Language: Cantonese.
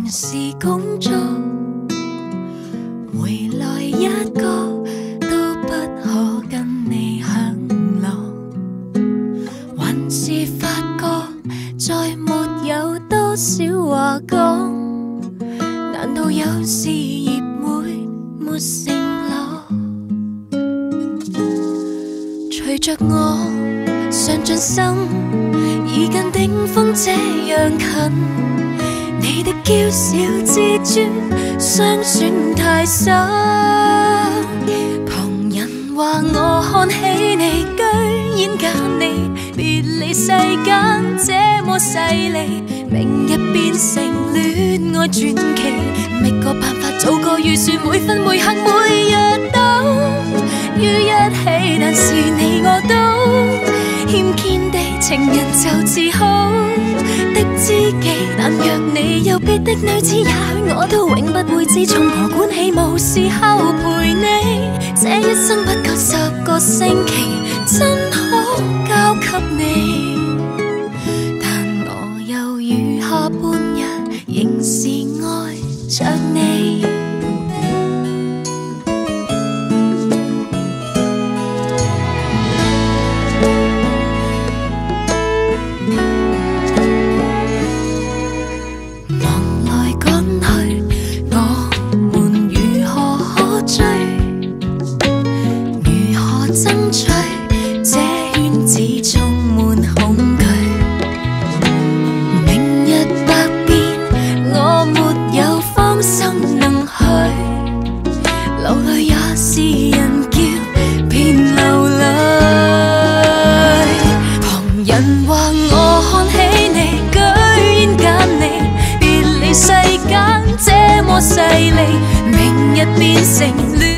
平時工作，回來一個都不可跟你享樂，還是發覺再沒有多少話講，難道有事業會沒承諾？隨着我上進心已跟頂峰這樣近，你的嬌小之尊相選太深，旁人話我看起你，居然揀你，別離世間這麼勢利，明日變成戀愛傳奇，覓個辦法做個預算，每分每刻每日都於一起，但是你我都欠見地，情人就自好的知己，但若你有別的女子，也許我都永不會知，從何管起無時候陪你，這一生不夠10個星期，真可交給你，但我又餘下半日，仍是愛着你。勢利，明日變成戀